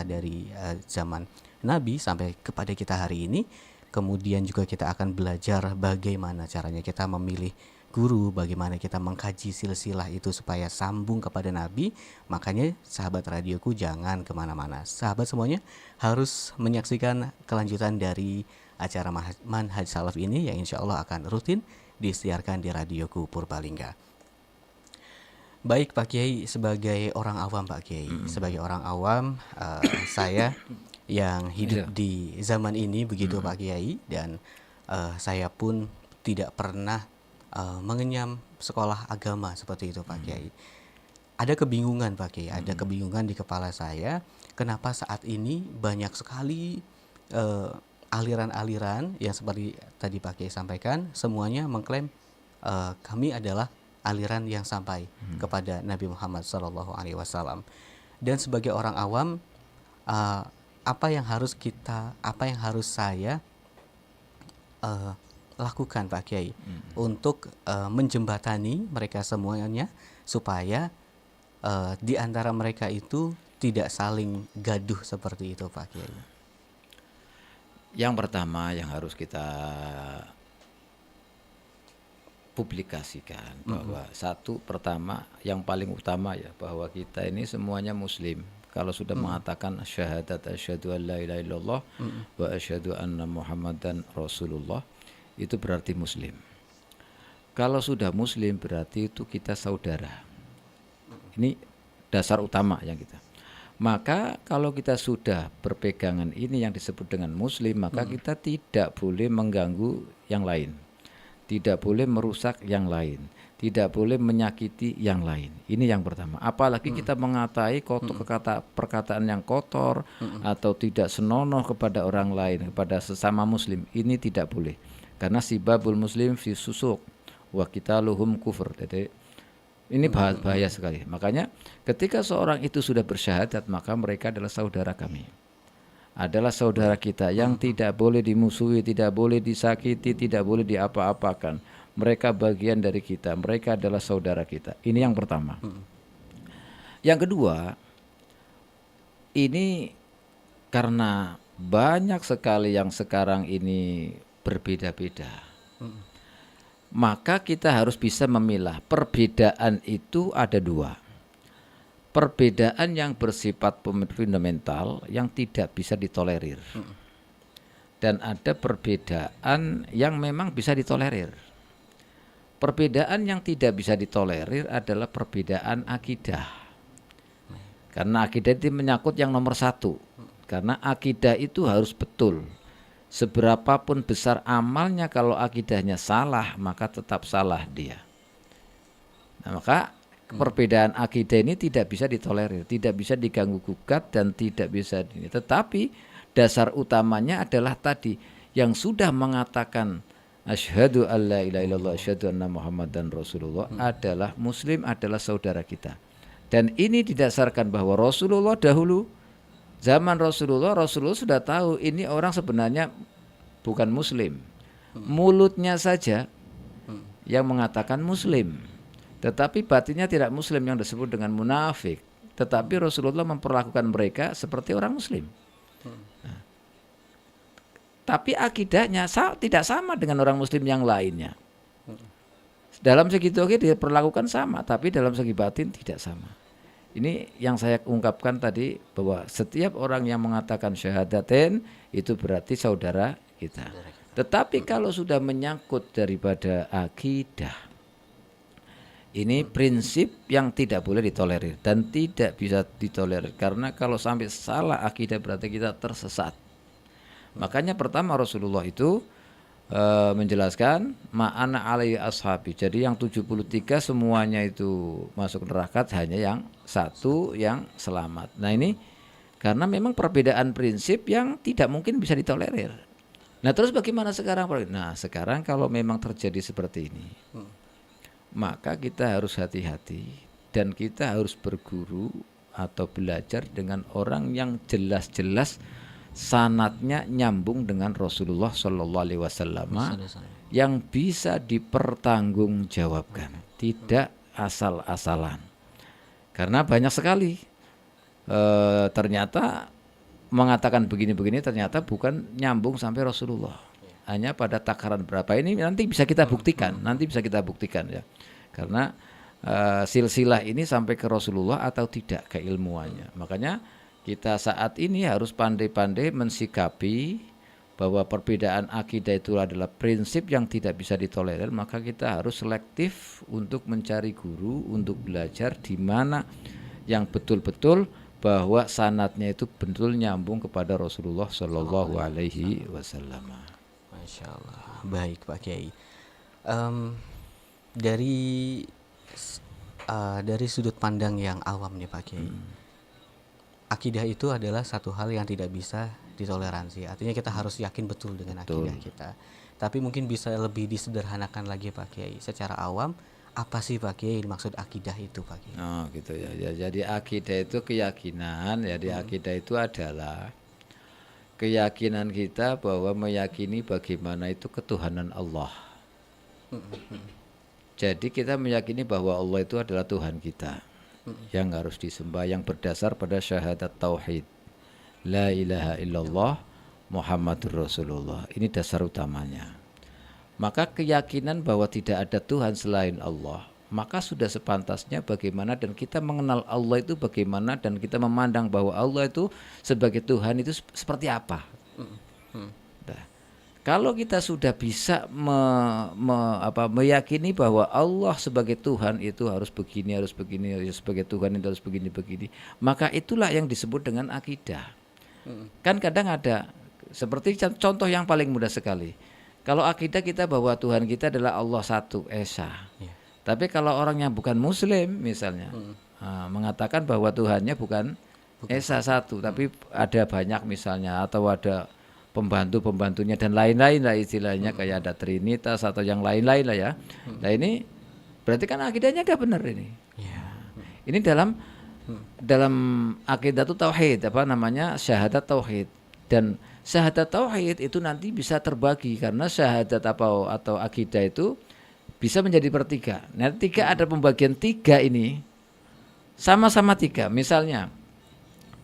dari zaman Nabi sampai kepada kita hari ini, kemudian juga kita akan belajar bagaimana caranya kita memilih guru, bagaimana kita mengkaji silsilah itu supaya sambung kepada Nabi. Makanya sahabat radioku jangan kemana-mana. Sahabat semuanya harus menyaksikan kelanjutan dari acara Manhaj Salaf ini yang insya Allah akan rutin disiarkan di radioku Purbalingga. Baik Pak Kiai, sebagai orang awam Pak Kiai, sebagai orang awam saya yang hidup di zaman ini begitu Pak Kiai, dan saya pun tidak pernah mengenyam sekolah agama seperti itu Pak Kiai. Ada kebingungan Pak Kiai, ada kebingungan di kepala saya, kenapa saat ini banyak sekali aliran-aliran yang seperti tadi Pak Kiai sampaikan, semuanya mengklaim kami adalah aliran yang sampai kepada Nabi Muhammad SAW. Dan sebagai orang awam, apa yang harus saya lakukan Pak Kiai untuk menjembatani mereka semuanya supaya di antara mereka itu tidak saling gaduh seperti itu Pak Kiai? Yang pertama yang harus kita publikasikan bahwa pertama yang paling utama ya, bahwa kita ini semuanya muslim. Kalau sudah mengatakan syahadat asyhadu an la ilaha illallah wa asyhadu anna muhammadan rasulullah, itu berarti muslim. Kalau sudah muslim berarti itu kita saudara. Ini dasar utama yang kita. Maka kalau kita sudah berpegangan ini yang disebut dengan muslim, maka kita tidak boleh mengganggu yang lain, tidak boleh merusak yang lain, tidak boleh menyakiti yang lain. Ini yang pertama. Apalagi kita mengatai perkataan yang kotor atau tidak senonoh kepada orang lain, kepada sesama muslim. Ini tidak boleh. Karena sibabul muslim fi susuk wa qitaluhum kufur. Jadi ini bahaya sekali. Makanya ketika seorang itu sudah bersyahadat, maka mereka adalah saudara kami. Adalah saudara kita yang tidak boleh dimusuhi, tidak boleh disakiti, tidak boleh diapa-apakan. Mereka bagian dari kita, mereka adalah saudara kita. Ini yang pertama. Yang kedua, ini karena banyak sekali yang sekarang ini berbeda-beda. Maka kita harus bisa memilah. Perbedaan itu ada dua. Perbedaan yang bersifat fundamental yang tidak bisa ditolerir. Dan ada perbedaan yang memang bisa ditolerir. Perbedaan yang tidak bisa ditolerir adalah perbedaan akidah. Karena akidah itu menyangkut yang nomor satu. Karena akidah itu harus betul. Seberapapun besar amalnya, kalau akidahnya salah, maka tetap salah dia. Nah, maka perbedaan akidah ini tidak bisa ditolerir, tidak bisa diganggu gugat dan tidak bisa ini. Tetapi dasar utamanya adalah tadi yang sudah mengatakan asyhadu alla ilaha illallah asyhadu anna muhammadan rasulullah adalah muslim, adalah saudara kita. Dan ini didasarkan bahwa Rasulullah dahulu, zaman Rasulullah sudah tahu ini orang sebenarnya bukan muslim. Mulutnya saja yang mengatakan muslim, tetapi batinnya tidak muslim, yang disebut dengan munafik. Tetapi Rasulullah memperlakukan mereka seperti orang muslim. Nah, tapi akidahnya tidak sama dengan orang muslim yang lainnya. Dalam segi tauhid diperlakukan sama, tapi dalam segi batin tidak sama. Ini yang saya ungkapkan tadi, bahwa setiap orang yang mengatakan syahadatain itu berarti saudara kita. Tetapi kalau sudah menyangkut daripada akidah, ini prinsip yang tidak boleh ditolerir dan tidak bisa ditolerir, karena kalau sampai salah akidah berarti kita tersesat. Makanya pertama Rasulullah itu menjelaskan ma'ana alaihi ashabi. Jadi yang 73 semuanya itu masuk neraka, hanya yang satu yang selamat. Nah ini karena memang perbedaan prinsip yang tidak mungkin bisa ditolerir. Nah terus bagaimana sekarang? Nah sekarang kalau memang terjadi seperti ini, maka kita harus hati-hati dan kita harus berguru atau belajar dengan orang yang jelas-jelas sanatnya nyambung dengan Rasulullah Shallallahu Alaihi Wasallam, yang bisa dipertanggungjawabkan, tidak asal-asalan. Karena banyak sekali ternyata mengatakan begini-begini, ternyata bukan nyambung sampai Rasulullah, hanya pada takaran berapa. Ini nanti bisa kita buktikan, ya. Karena silsilah ini sampai ke Rasulullah atau tidak keilmuannya. Makanya kita saat ini harus pandai-pandai mensikapi bahwa perbedaan akidah itu adalah prinsip yang tidak bisa ditolerir. Maka kita harus selektif untuk mencari guru, untuk belajar di mana yang betul-betul bahwa sanadnya itu betul nyambung kepada Rasulullah Shallallahu Alaihi Wasallam. Masya Allah. Baik Pak Kiai. Dari sudut pandang yang awam nih Pak Kiai, akidah itu adalah satu hal yang tidak bisa ditoleransi. Artinya kita harus yakin betul dengan akidah kita. Tapi mungkin bisa lebih disederhanakan lagi Pak Kiai. Secara awam, apa sih Pak Kiai maksud akidah itu Pak Kiai? Oh gitu ya. Jadi akidah itu keyakinan. Jadi akidah itu adalah keyakinan kita bahwa meyakini bagaimana itu ketuhanan Allah. Jadi kita meyakini bahwa Allah itu adalah Tuhan kita, yang harus disembah, yang berdasar pada syahadat tauhid, la ilaha illallah Muhammadur Rasulullah. Ini dasar utamanya. Maka keyakinan bahwa tidak ada Tuhan selain Allah, maka sudah sepantasnya bagaimana dan kita mengenal Allah itu bagaimana, dan kita memandang bahwa Allah itu sebagai Tuhan itu seperti apa. Nah, kalau kita sudah bisa meyakini bahwa Allah sebagai Tuhan itu harus begini, sebagai Tuhan itu harus begini, maka itulah yang disebut dengan akidah. Kan kadang ada, seperti contoh yang paling mudah sekali. Kalau akidah kita bahwa Tuhan kita adalah Allah satu, Esa. Tapi kalau orang yang bukan Muslim misalnya mengatakan bahwa Tuhannya bukan Esa satu, tapi ada banyak misalnya, atau ada pembantunya dan lain-lain lah istilahnya, kayak ada Trinitas atau yang lain-lain lah ya. Nah ini berarti kan akidahnya gak benar ini. Ini dalam akidah itu tauhid, syahadat tauhid. Dan syahadat tauhid itu nanti bisa terbagi, karena syahadat atau akidah itu bisa menjadi bertiga. Nah tiga, ada pembagian tiga ini sama-sama tiga. Misalnya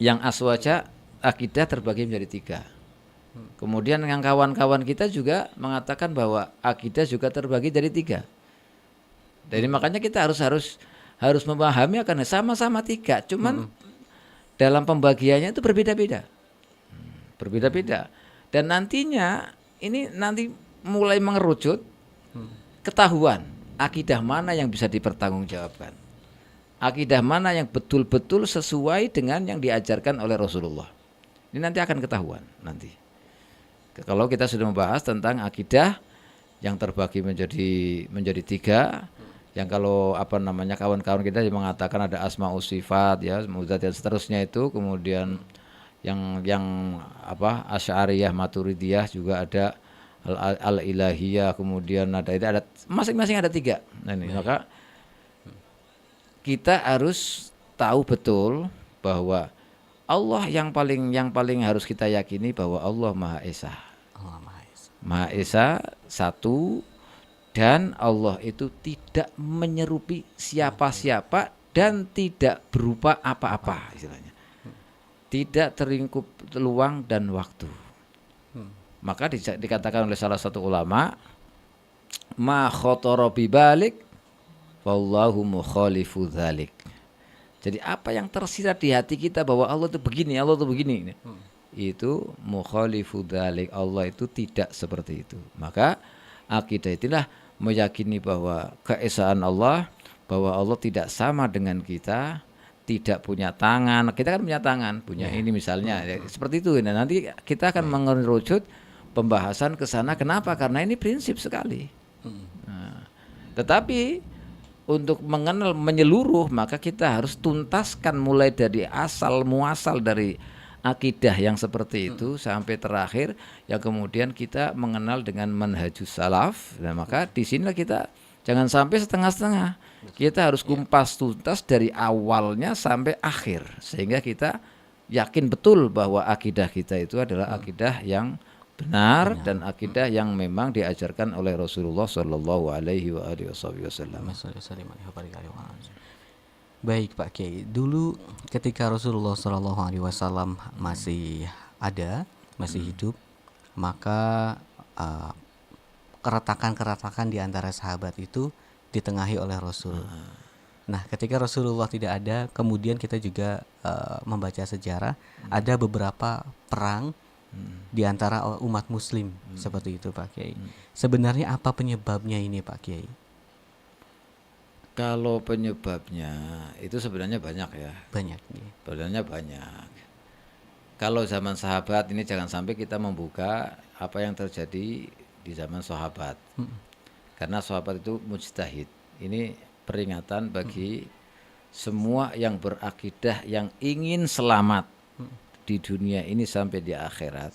yang aswaja akidah terbagi menjadi tiga. Kemudian yang kawan-kawan kita juga mengatakan bahwa akidah juga terbagi jadi tiga. Jadi makanya kita harus memahami akan sama-sama tiga, cuman dalam pembagiannya itu berbeda-beda. Dan nantinya ini nanti mulai mengerucut, ketahuan akidah mana yang bisa dipertanggungjawabkan, akidah mana yang betul-betul sesuai dengan yang diajarkan oleh Rasulullah. Ini nanti akan ketahuan nanti. Kalau kita sudah membahas tentang akidah yang terbagi menjadi tiga, yang kalau kawan-kawan kita yang mengatakan ada asmaul sifat ya, muzat dan seterusnya itu, kemudian yang Asy'ariyah Maturidiyah juga ada al-ilahiyah, kemudian ada masing-masing ada tiga. Nah ini maka kita harus tahu betul bahwa Allah yang paling harus kita yakini bahwa Allah Maha Esa. Allah Maha Esa. Maha Esa satu, dan Allah itu tidak menyerupi siapa-siapa dan tidak berupa apa-apa istilahnya. Tidak teringkup luang dan waktu. Maka dikatakan oleh salah satu ulama, ma khotoro bibalik wallahu mukhalifu dzalik. Jadi apa yang tersirat di hati kita bahwa Allah itu begini, Allah itu begini, itu mukhalifu dzalik, Allah itu tidak seperti itu. Maka akidah itulah meyakini bahwa keesaan Allah, bahwa Allah tidak sama dengan kita, tidak punya tangan. Kita kan punya tangan, punya ini misalnya, seperti itu. Nah, nanti kita akan mengerucut pembahasan ke sana. Kenapa? Karena ini prinsip sekali. Nah, tetapi untuk mengenal menyeluruh, maka kita harus tuntaskan mulai dari asal muasal dari akidah yang seperti itu sampai terakhir yang kemudian kita mengenal dengan manhajus salaf. Nah, maka di sinilah kita jangan sampai setengah-setengah. Kita harus kumpas tuntas dari awalnya sampai akhir sehingga kita yakin betul bahwa akidah kita itu adalah akidah yang benar dan akidah yang memang diajarkan oleh Rasulullah Shallallahu Alaihi Wasallam. Baik Pak Kiai, dulu ketika Rasulullah Shallallahu Alaihi Wasallam masih ada, masih hidup, maka keretakan-keretakan di antara sahabat itu ditengahi oleh Rasul. Nah, ketika Rasulullah tidak ada, kemudian kita juga membaca sejarah, ada beberapa perang di antara umat Muslim seperti itu Pak Kiai. Sebenarnya apa penyebabnya ini Pak Kiai? Kalau penyebabnya itu sebenarnya banyak ya. Banyak nih. Sebenarnya banyak. Kalau zaman sahabat ini jangan sampai kita membuka apa yang terjadi di zaman sahabat. Karena sahabat itu mujtahid. Ini peringatan bagi semua yang berakidah yang ingin selamat di dunia ini sampai di akhirat.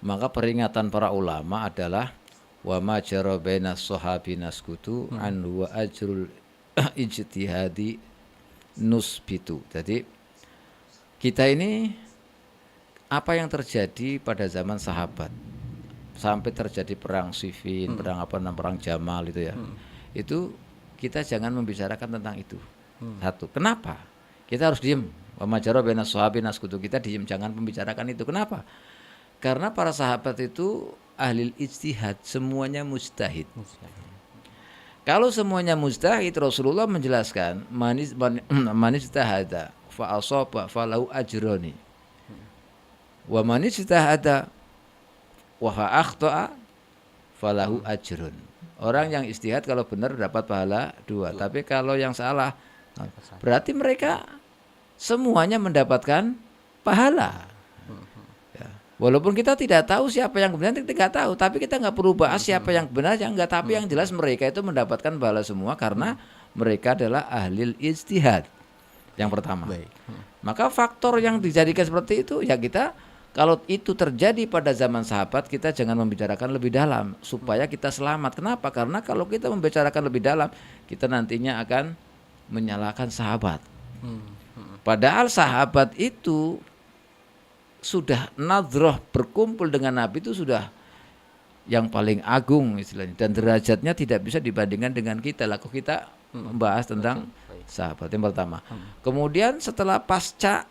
Maka peringatan para ulama adalah wa ma jara bainas sahabi naskutu an wa ajrul ijtihadi nusbitu. Jadi kita ini apa yang terjadi pada zaman sahabat sampai terjadi perang Siffin, perang Jamal itu ya. Itu kita jangan membicarakan tentang itu. Satu, kenapa? Kita harus diam. Wa majara bainas sahabi naskutu, kita diam, jangan membicarakan itu. Kenapa? Karena para sahabat itu ahli ijtihad, semuanya mujtahid. Kalau semuanya mujtahid, Rasulullah menjelaskan man ijtahada fa asaba falahu ajrani. Wa man ijtahada wa akhta'a falahu ajrun. Orang yang ijtihad kalau benar dapat pahala 2, tapi kalau yang salah berarti mereka semuanya mendapatkan pahala. Walaupun kita tidak tahu siapa yang benar, kita nggak tahu, tapi kita nggak perlu bahas siapa yang benar yang enggak, tapi yang jelas mereka itu mendapatkan pahala semua karena mereka adalah ahli ijtihad. Yang pertama. Maka faktor yang dijadikan seperti itu ya kita, kalau itu terjadi pada zaman sahabat, kita jangan membicarakan lebih dalam supaya kita selamat. Kenapa? Karena kalau kita membicarakan lebih dalam, kita nantinya akan menyalahkan sahabat. Padahal sahabat itu sudah nadroh berkumpul dengan Nabi itu sudah yang paling agung istilahnya, dan derajatnya tidak bisa dibandingkan dengan kita. Lalu kita membahas tentang sahabat yang pertama. Kemudian setelah pasca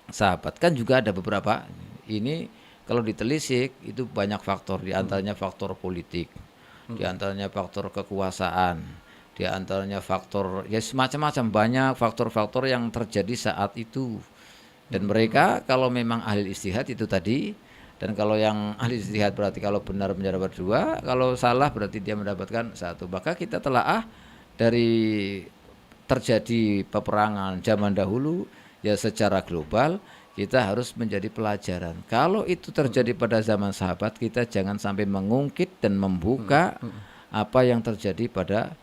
sahabat kan juga ada beberapa, ini kalau ditelisik itu banyak faktor, di antaranya faktor politik, di antaranya faktor kekuasaan, di antaranya faktor ya semacam-macam, banyak faktor-faktor yang terjadi saat itu. Dan mereka kalau memang ahli ijtihad itu tadi, dan kalau yang ahli ijtihad berarti kalau benar mendapat 2, kalau salah berarti dia mendapatkan 1. Maka kita telaah dari terjadi peperangan zaman dahulu ya secara global, kita harus menjadi pelajaran. Kalau itu terjadi pada zaman sahabat, kita jangan sampai mengungkit dan membuka apa yang terjadi pada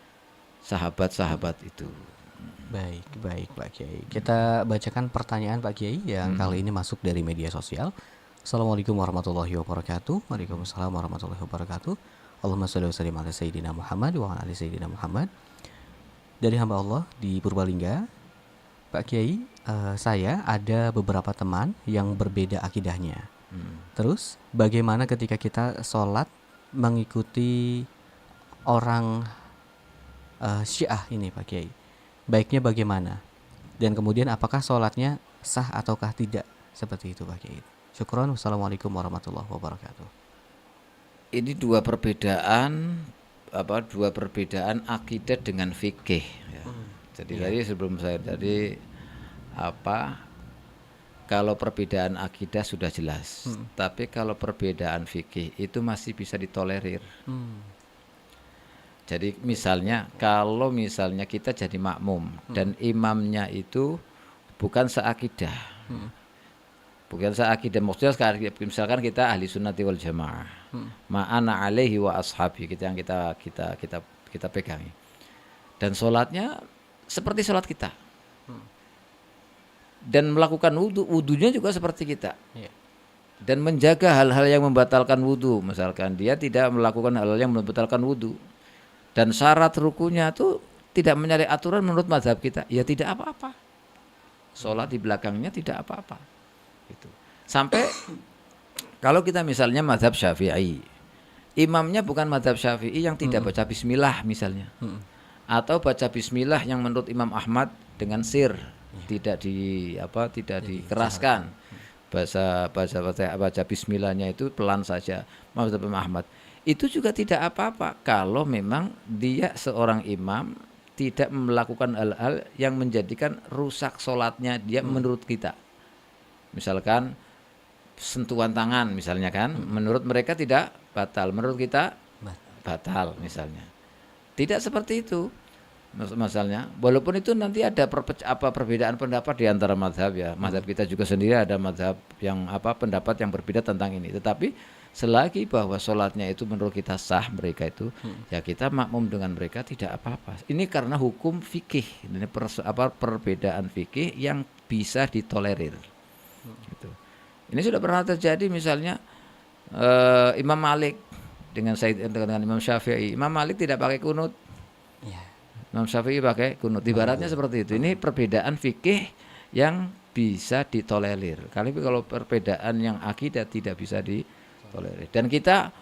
sahabat-sahabat itu. Baik Pak Kiai. Kita bacakan pertanyaan Pak Kiai yang kali ini masuk dari media sosial. Assalamualaikum warahmatullahi wabarakatuh. Waalaikumsalam warahmatullahi wabarakatuh. Allahumma shalli wa sallim ala sayyidina Muhammad wa ala ali sayyidina Muhammad. Dari hamba Allah di Purbalingga, Pak Kiai, saya ada beberapa teman yang berbeda akidahnya. Terus bagaimana ketika kita sholat mengikuti orang Syiah ini Pak Kiai? Baiknya bagaimana? Dan kemudian apakah sholatnya sah ataukah tidak? Seperti itu Pak Kiai. Syukron. Wassalamualaikum warahmatullahi wabarakatuh. Ini dua perbedaan akidah dengan fikih ya. Jadi tadi sebelum saya tadi kalau perbedaan akidah sudah jelas, tapi kalau perbedaan fikih itu masih bisa ditolerir. Jadi kalau misalnya kita jadi makmum dan imamnya itu bukan seakidah, maksudnya misalkan kita ahli sunnati wal jamaah, ma'ana alaihi wa ashabi, kita yang kita pegangi, dan sholatnya seperti sholat kita, dan melakukan wudunya juga seperti kita, dan menjaga hal-hal yang membatalkan wudu, misalkan dia tidak melakukan hal-hal yang membatalkan wudu, dan syarat rukunya itu tidak menyalahi aturan menurut mazhab kita, ya tidak apa-apa, sholat di belakangnya tidak apa-apa. Gitu. Sampai kalau kita misalnya mazhab Syafi'i, imamnya bukan mazhab Syafi'i yang tidak baca bismillah misalnya, atau baca bismillah yang menurut Imam Ahmad dengan sir, tidak dikeraskan, baca bismillahnya itu pelan saja, mazhab Imam Ahmad. Itu juga tidak apa-apa kalau memang dia seorang imam tidak melakukan hal-hal yang menjadikan rusak sholatnya dia menurut kita. Misalkan sentuhan tangan misalnya kan, menurut mereka tidak batal, menurut kita batal misalnya. Tidak seperti itu masalahnya. Walaupun itu nanti ada perbedaan pendapat di antara mazhab ya. Mazhab kita juga sendiri ada mazhab yang pendapat yang berbeda tentang ini. Tetapi selagi bahwa sholatnya itu menurut kita sah, mereka itu ya kita makmum dengan mereka, tidak apa-apa. Ini karena hukum fikih, ini perbedaan fikih yang bisa ditolerir. Gitu. Ini sudah pernah terjadi misalnya Imam Malik dengan Imam Syafi'i. Imam Malik tidak pakai kunut, Imam Syafi'i pakai kunut. Ibaratnya seperti itu. Ini perbedaan fikih yang bisa ditolerir. Kalau perbedaan yang akidah tidak bisa ditolerir. Dan kita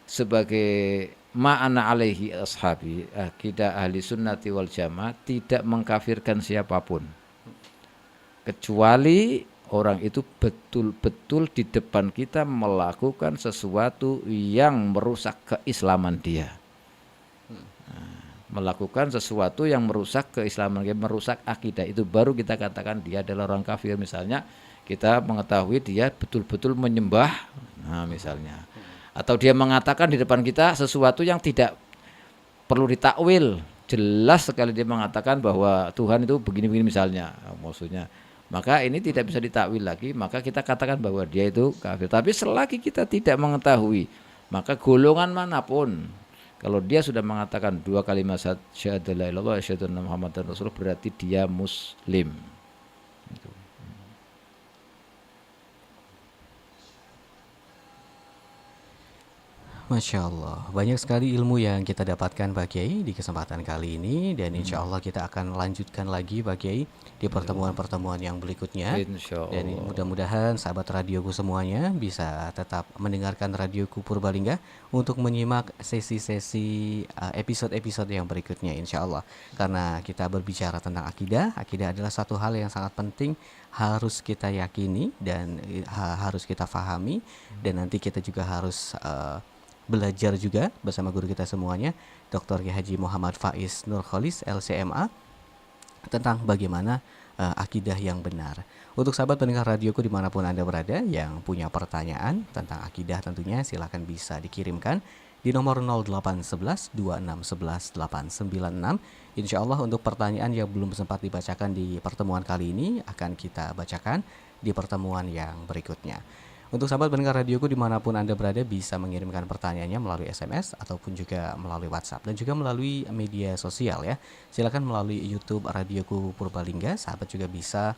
sebagai ma'ana alaihi ashabi, akidah ahli sunnati wal jamaah, tidak mengkafirkan siapapun, kecuali orang itu betul-betul di depan kita melakukan sesuatu yang merusak keislaman dia. Melakukan sesuatu yang merusak keislaman, merusak akidah, itu baru kita katakan dia adalah orang kafir. Misalnya kita mengetahui dia betul-betul menyembah, misalnya, atau dia mengatakan di depan kita sesuatu yang tidak perlu ditakwil, jelas sekali dia mengatakan bahwa Tuhan itu begini-begini misalnya, maksudnya, maka ini tidak bisa ditakwil lagi, maka kita katakan bahwa dia itu kafir. Tapi selagi kita tidak mengetahui, maka golongan manapun, kalau dia sudah mengatakan dua kalimat syahadat la ilaha illallah asyhadu anna muhammadar rasulullah, berarti dia muslim. Gitu. Masya Allah, banyak sekali ilmu yang kita dapatkan Pak Kiai di kesempatan kali ini, dan insya Allah kita akan lanjutkan lagi Pak Kiai di pertemuan-pertemuan yang berikutnya. Dan mudah-mudahan sahabat radioku semuanya bisa tetap mendengarkan radioku Purbalingga untuk menyimak sesi-sesi episode-episode yang berikutnya insya Allah. Karena kita berbicara tentang akidah adalah satu hal yang sangat penting, harus kita yakini dan harus kita fahami, dan nanti kita juga harus belajar juga bersama guru kita semuanya, Dr. Haji Muhammad Faiz Nurkholis LCMA, tentang bagaimana akidah yang benar. Untuk sahabat pendengar radioku dimanapun Anda berada yang punya pertanyaan tentang akidah, tentunya silakan bisa dikirimkan di nomor 0811 2611 896. Insya Allah untuk pertanyaan yang belum sempat dibacakan di pertemuan kali ini akan kita bacakan di pertemuan yang berikutnya. Untuk sahabat pendengar radioku dimanapun Anda berada bisa mengirimkan pertanyaannya melalui SMS ataupun juga melalui WhatsApp dan juga melalui media sosial ya. Silakan melalui YouTube Radioku Purbalingga, sahabat juga bisa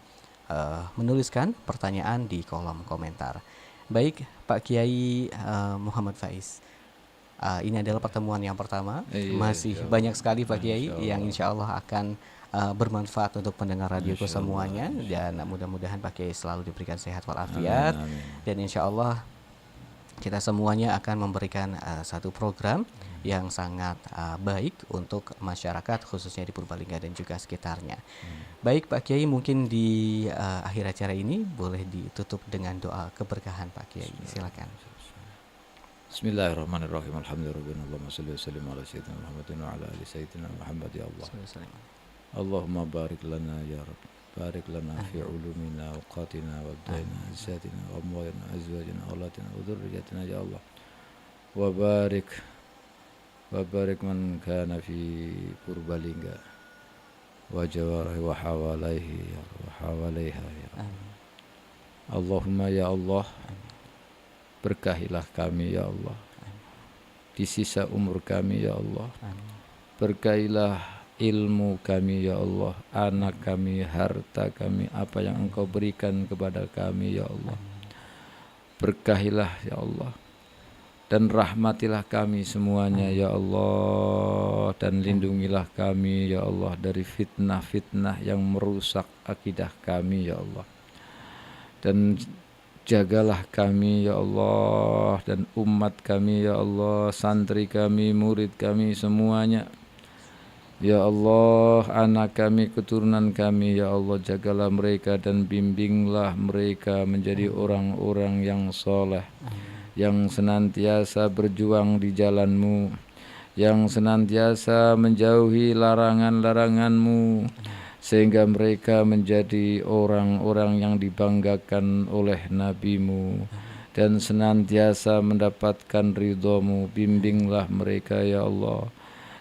menuliskan pertanyaan di kolom komentar. Baik Pak Kiai Muhammad Faiz, ini adalah pertemuan yang pertama. Iya, Masih insya Allah. banyak sekali Pak Kiai Masya yang Allah. insya Allah akan bermanfaat untuk pendengar radioku Masya Allah. semuanya, Masya dan mudah-mudahan Pak Kiai selalu diberikan sehat Allah. walafiat, Amin, amin. dan insya Allah kita semuanya akan memberikan satu program yang sangat baik untuk masyarakat khususnya di Purbalingga dan juga sekitarnya. Baik Pak Kiai, mungkin di akhir acara ini boleh ditutup dengan doa keberkahan Pak Kiai. Silakan. Bismillahirrahmanirrahim. Alhamdulillah. Allahumma salli wa sallim ala sayyidina Muhammadin wa ala ali sayyidina Muhammad ya Allah. Allahumma barik lana ya Rabb. Barik lana fi ulumina wa qatina wa abdaina azzatina wa amwalina azwajina awlatina wa dhurriyyatina ya Allah. Wa barik man kana fi Purbalingga wa jawarihi wa hawalaihi wa hawalaiha ya Allah. Allahumma ya Allah, berkahilah kami ya Allah di sisa umur kami ya Allah. Berkahilah ilmu kami ya Allah, anak kami, harta kami, apa yang Engkau berikan kepada kami ya Allah. Berkahilah ya Allah, dan rahmatilah kami semuanya ya Allah, dan lindungilah kami ya Allah dari fitnah-fitnah yang merusak akidah kami ya Allah. Dan jagalah kami ya Allah, dan umat kami ya Allah, santri kami, murid kami semuanya ya Allah, anak kami, keturunan kami ya Allah, jagalah mereka dan bimbinglah mereka menjadi orang-orang yang soleh, yang senantiasa berjuang di jalan-Mu, yang senantiasa menjauhi larangan-larangan-Mu, sehingga mereka menjadi orang-orang yang dibanggakan oleh Nabi-Mu dan senantiasa mendapatkan ridho-Mu. Bimbinglah mereka ya Allah,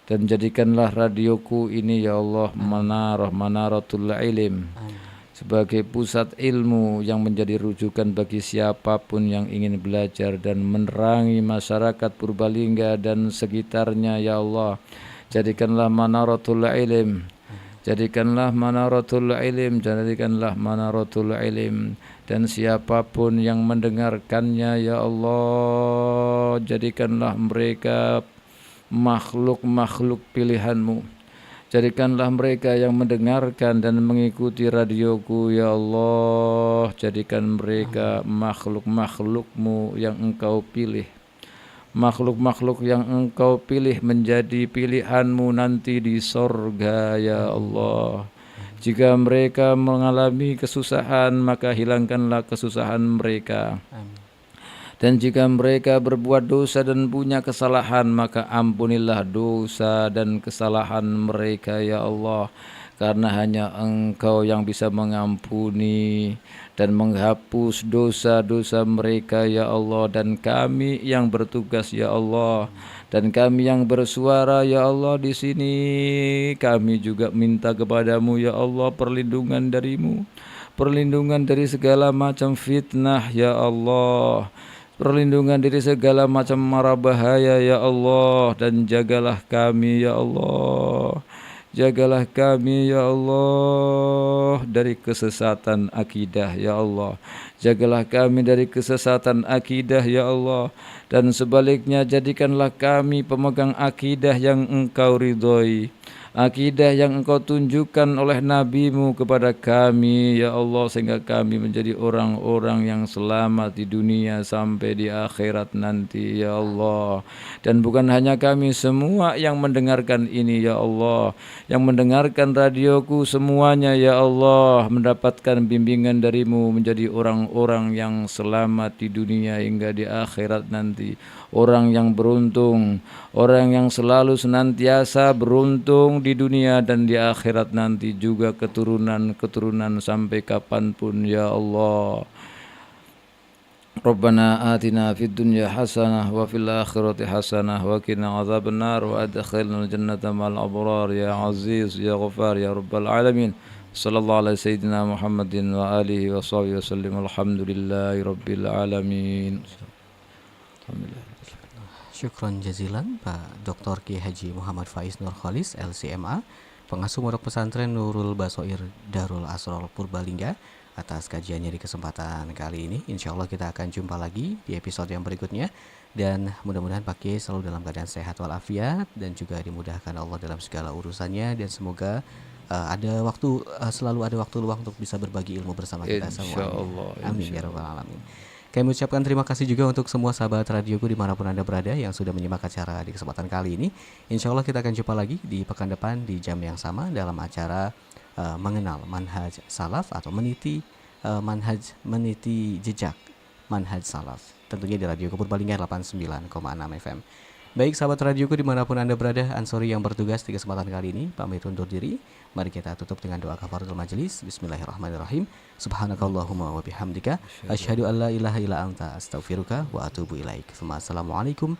dan jadikanlah radioku ini ya Allah manaratul ilm, sebagai pusat ilmu yang menjadi rujukan bagi siapapun yang ingin belajar dan menerangi masyarakat Purbalingga dan sekitarnya ya Allah. Jadikanlah manaratul ilm, jadikanlah manaratul ilm, jadikanlah manaratul ilm, dan siapapun yang mendengarkannya ya Allah, jadikanlah mereka makhluk-makhluk pilihan-Mu. Jadikanlah mereka yang mendengarkan dan mengikuti radioku ya Allah. Jadikan mereka makhluk-makhluk-Mu yang Engkau pilih, makhluk-makhluk yang Engkau pilih menjadi pilihan-Mu nanti di sorga ya Allah. Jika mereka mengalami kesusahan, maka hilangkanlah kesusahan mereka. Dan jika mereka berbuat dosa dan punya kesalahan, maka ampunilah dosa dan kesalahan mereka ya Allah. Karena hanya Engkau yang bisa mengampuni dan menghapus dosa-dosa mereka ya Allah. Dan kami yang bertugas ya Allah, dan kami yang bersuara ya Allah di sini, kami juga minta kepadamu ya Allah perlindungan darimu, perlindungan dari segala macam fitnah ya Allah, perlindungan dari segala macam mara bahaya ya Allah. Dan jagalah kami ya Allah, jagalah kami ya Allah dari kesesatan akidah ya Allah. Jagalah kami dari kesesatan akidah ya Allah. Dan sebaliknya jadikanlah kami pemegang akidah yang Engkau ridhoi, akidah yang Engkau tunjukkan oleh Nabi-Mu kepada kami ya Allah, sehingga kami menjadi orang-orang yang selamat di dunia sampai di akhirat nanti ya Allah. Dan bukan hanya kami semua yang mendengarkan ini ya Allah, yang mendengarkan radioku semuanya ya Allah, mendapatkan bimbingan darimu menjadi orang-orang yang selamat di dunia hingga di akhirat nanti. Orang yang beruntung, orang yang selalu senantiasa beruntung di dunia dan di akhirat nanti, juga keturunan-keturunan sampai kapanpun ya Allah. Rabbana atina fid dunya hasanah wa fil akhirati hasanah wa qina adzabannar wa adkhilnal jannata ma'al abrar ya aziz ya ghafar ya rabbal alamin. Sallallahu alaihi sayyidina Muhammadin wa alihi wa sahbihi wasallim. Alhamdulillahi rabbil alamin. Alhamdulillah. Syukron jazilan Pak Dr. Kiai Haji Muhammad Faiz Nur Khalis LCMA, pengasuh Pondok Pesantren Nurul Basoir Darul Asror Purbalingga, atas kajiannya di kesempatan kali ini. Insya Allah kita akan jumpa lagi di episode yang berikutnya. Dan mudah-mudahan Pak Kiai selalu dalam keadaan sehat walafiat dan juga dimudahkan Allah dalam segala urusannya, dan semoga selalu ada waktu luang untuk bisa berbagi ilmu bersama kita Insya semuanya. Allah, Amin insya ya rabbal Allah. alamin. Kami ucapkan terima kasih juga untuk semua sahabat radioku dimanapun Anda berada yang sudah menyimak acara di kesempatan kali ini. Insya Allah kita akan jumpa lagi di pekan depan di jam yang sama dalam acara mengenal manhaj salaf atau meniti jejak manhaj salaf. Tentunya di Radio Purbalingga 89,6 FM. Baik sahabat radioku dimanapun Anda berada, Ansori yang bertugas di kesempatan kali ini pamit undur diri. Mari kita tutup dengan doa kafaratul majelis. Bismillahirrahmanirrahim. Subhanakallahumma wa bihamdika asyhadu an la ilaha illa anta astaghfiruka wa atubu ilaik. Assalamualaikum